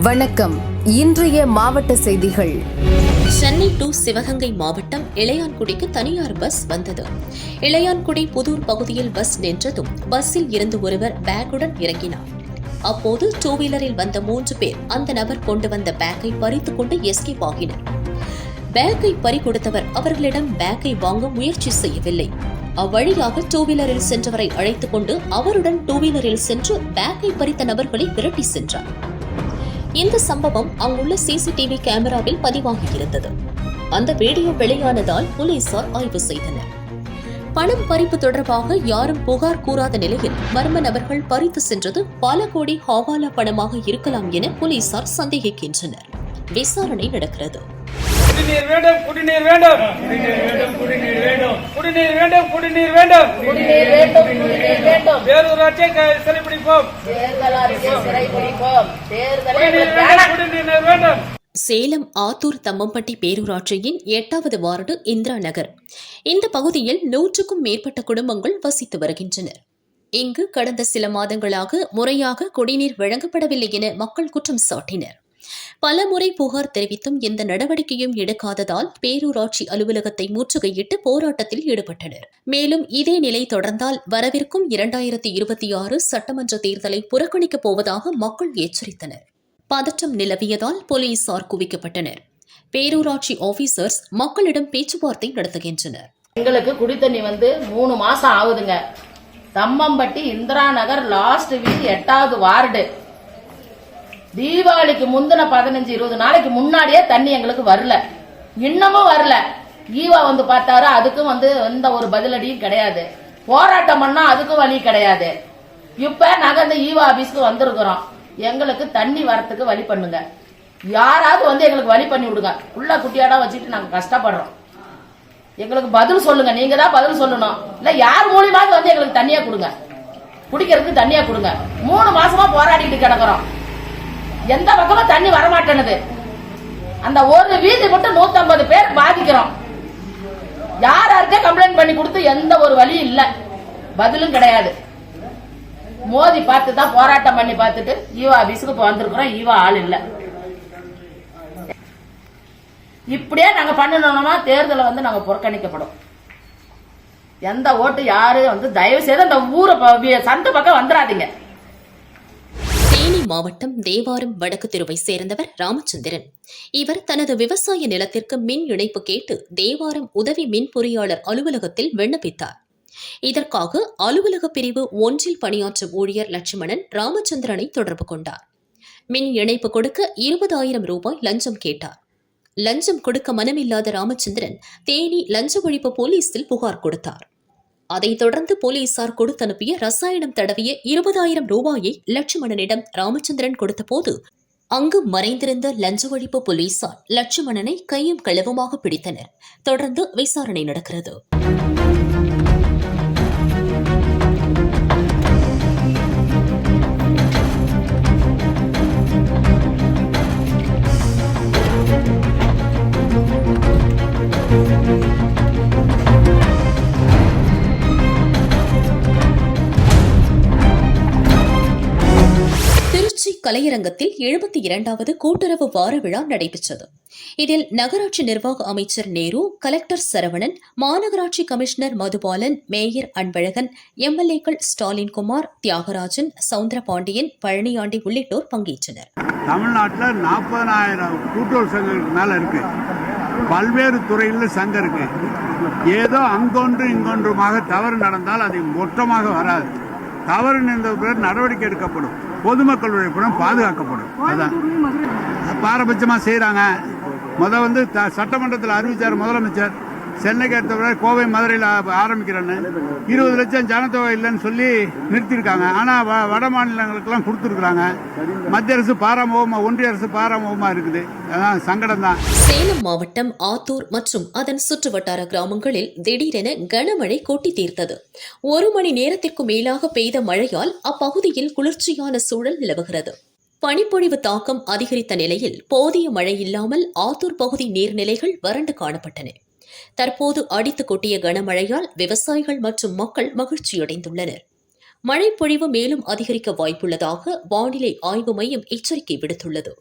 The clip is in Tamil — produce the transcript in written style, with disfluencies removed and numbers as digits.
வணக்கம். இன்றைய மாவட்ட செய்திகள். சென்னை டு சிவகங்கை மாவட்டம் இளையான்குடிக்கு தனியார் பஸ் வந்தது. இளையான்குடி புதூர் பகுதியில் பஸ் நின்றதும் பஸ்ஸில் இருந்து ஒருவர் பேக்குடன் இறங்கினார். அப்போது டூ வீலரில் வந்த 3 பேர் அந்த நபர் கொண்டு வந்த பேக்கை பறித்துக் கொண்டு எஸ்கேப் ஆகினர். பேக்கை பறிகொடுத்தவர் அவர்களிடம் பேக்கை வாங்க முயற்சி செய்யவில்லை. அவ்வழியாக டூ வீலரில் சென்றவரை அழைத்துக் கொண்டு அவருடன் டூ வீலரில் சென்று பேக்கை பறித்த நபர்களை விரட்டி சென்றார். இந்த சம்பவம் அங்குள்ள சிசிடிவி கேமராவில் பதிவாகியிருந்தது. அந்த வீடியோ வெளியானதால் போலீசார் ஆய்வு செய்தனர். பணம் பறிப்பு தொடர்பாக யாரும் புகார் கூறாத நிலையில் மர்ம நபர்கள் பறித்து சென்றது பல கோடி ஹவாலா பணமாக இருக்கலாம் என போலீசார் சந்தேகிக்கின்றனர். விசாரணை நடக்கிறது. குடிநீர் வேண்டும், குடிநீர் வேண்டும், குடிநீர் வேண்டும், குடிநீர் வேண்டும், குடிநீர் வேண்டும், குடிநீர் வேண்டும், குடிநீர் வேண்டும், குடிநீர் வேண்டும். பேரூராட்சியை சிறைப்பிடிப்போம், சிறைப்பிடிப்போம். குடிநீர் வேண்டும். சேலம் ஆத்தூர் தம்மம்பட்டி பேரூராட்சியின் 8வது வார்டு இந்திரா நகர். இந்த பகுதியில் 100க்கும் மேற்பட்ட குடும்பங்கள் வசித்து வருகின்றனர். இங்கு கடந்த சில மாதங்களாக முறையாக குடிநீர் வழங்கப்படவில்லை என மக்கள் குற்றம் சாட்டினர். பலமுறை புகார் தெரிவித்தும் எந்த நடவடிக்கையும் எடுக்காததால் பேரூராட்சி அலுவலகத்தை முற்றுகையிட்டு போராட்டத்தில் ஈடுபட்டனர். மேலும் இதே நிலை தொடர்ந்தால் வரவிருக்கும் 2026 சட்டமன்ற தேர்தலை புறக்கணிக்கப் போவதாக மக்கள் எச்சரித்தனர். பதற்றம் நிலவியதால் போலீசார் குவிக்கப்பட்டனர். பேரூராட்சி ஆபீசர்ஸ் மக்களிடம் பேச்சுவார்த்தை நடத்துகின்றனர். எங்களுக்கு குடித்தண்ணி 3 மாசம் ஆகுதுங்க. தம்மம்பட்டி இந்திரா நகர் லாஸ்ட் வீக் 8வது வார்டு. தீபாவளிக்கு முந்தின 15-20 நாளைக்கு முன்னாடியே தண்ணி எங்களுக்கு வரல, இன்னமும் வரல. ஈவா பார்த்தாரு, அதுக்கும் எந்த ஒரு பதிலடியும் கிடையாது. போராட்டம் பண்ணா அதுக்கும் வழி கிடையாது. இப்ப நாங்க இந்த ஈவா ஆபீஸ்க்கு வந்திருக்கிறோம். எங்களுக்கு தண்ணி வரத்துக்கு வழி பண்ணுங்க. யாராவது எங்களுக்கு வழி பண்ணி விடுங்க. உள்ள குட்டியாடா வச்சுட்டு நாங்க கஷ்டப்படுறோம். எங்களுக்கு பதில் சொல்லுங்க. நீங்க தான் பதில் சொல்லணும். இல்ல யார் மூலியமாவது எங்களுக்கு தண்ணியா கொடுங்க, குடிக்கிறதுக்கு தண்ணியா கொடுங்க. 3 மாசமா போராடிட்டு கிடக்குறோம். எந்த பக்கமும் தண்ணி வரமாட்டேனுது. அந்த ஒரு வீதி மட்டும் 150 பேர் பாதிக்கிறோம். யாருக்கே கம்ப்ளைண்ட் பண்ணி கொடுத்து எந்த ஒரு வழியும் இல்ல, பதிலும் கிடையாது. மோதி பார்த்து தான் போராட்டம் பண்ணி பார்த்துட்டு ஈவா ஆபீஸுக்கு வந்திருக்கிறோம். ஈவா ஆள் இல்ல. இப்படியே நாங்க பண்ணணும்னா தேர்தலை நாங்க புறக்கணிக்கப்படும். எந்த ஓட்டு யாரு தயவு செய்து அந்த ஊரை சந்த பக்கம் வந்துடாதீங்க. தேனி மாவட்டம் தேவாரம் வடக்கு தெருவை சேர்ந்தவர் ராமச்சந்திரன். இவர் தனது விவசாய நிலத்திற்கு மின் இணைப்பு கேட்டு தேவாரம் உதவி மின் பொறியாளர் அலுவலகத்தில் விண்ணப்பித்தார். இதற்காக அலுவலக பிரிவு 1இல் பணியாற்றும் ஊழியர் லட்சுமணன் ராமச்சந்திரனை தொடர்பு கொண்டார். மின் இணைப்பு கொடுக்க 20,000 ரூபாய் லஞ்சம் கேட்டார். லஞ்சம் கொடுக்க மனமில்லாத ராமச்சந்திரன் தேனி லஞ்ச ஒழிப்பு போலீசில் புகார் கொடுத்தார். அதைத் தொடர்ந்து போலீசார் கொடுத்தனுப்பிய ரசாயனம் தடவிய 20,000 ரூபாயை லட்சுமணனிடம் ராமச்சந்திரன் கொடுத்தபோது அங்கு மறைந்திருந்த லஞ்ச ஒழிப்பு போலீசார் லட்சுமணனை கையும் களவுமாக பிடித்தனர். தொடர்ந்து விசாரணை நடக்கிறது. கலையரங்கத்தில் 72வது கூட்டுறவு வார விழா நடைபெற்றது. இதில் நகராட்சி நிர்வாக அமைச்சர் நேரு, கலெக்டர் சரவணன், மாநகராட்சி கமிஷனர் மதுபாலன், மேயர் அன்பழகன், எம்எல்ஏக்கள் ஸ்டாலின் குமார், தியாகராஜன், சவுந்தரபாண்டியன், பழனியாண்டி உள்ளிட்டோர் பங்கேற்றனர். தமிழ்நாட்டில் 40,000 கூட்டுறவு சங்கங்களுக்கு மேல இருக்கு. பல்வேறு துறையில் சங்கம் இருக்கு. ஏதோ அங்கொன்று இங்கொன்றுமாக தவறு நடந்தால் அது மொத்தமாக வராது. தவறு பேர் நடவடிக்கை எடுக்கப்படும். பொதுமக்களுடைய பணம் பாதுகாக்கப்படும். அதான் பாரபட்சமாக செய்கிறாங்க. சட்டமன்றத்தில் அறிவிச்சார் முதலமைச்சர், சென்னைக்கு அடுத்த கோவை மதுரையில் ஆரம்பிக்கிறேன்னு 20 லட்சம் ஜனத்தொகை இல்லைன்னு சொல்லி நிறுத்தியிருக்காங்க. ஆனால் வட மாநிலங்களுக்கெல்லாம் கொடுத்துருக்குறாங்க. மத்திய அரசு பாராமுகமாக, ஒன்றிய அரசு பாராமுகமாக இருக்குது. அதான் சங்கடம் தான். சேலம் மாவட்டம் ஆத்தூர் மற்றும் அதன் சுற்றுவட்டார கிராமங்களில் திடீரென கனமழை கொட்டி தீர்த்தது. 1 மணி நேரத்திற்கு மேலாக பெய்த மழையால் அப்பகுதியில் குளிர்ச்சியான சூழல் நிலவுகிறது. பனிப்பொழிவு தாக்கம் அதிகரித்த நிலையில் போதிய மழை இல்லாமல் ஆத்தூர் பகுதி நீர்நிலைகள் வறண்டு காணப்பட்டன. தற்போது அடித்து கொட்டிய கனமழையால் விவசாயிகள் மற்றும் மக்கள் மகிழ்ச்சியடைந்துள்ளனர். மழைப்பொழிவு மேலும் அதிகரிக்க வாய்ப்புள்ளதாக வானிலை ஆய்வு மையம் எச்சரிக்கை விடுத்துள்ளது.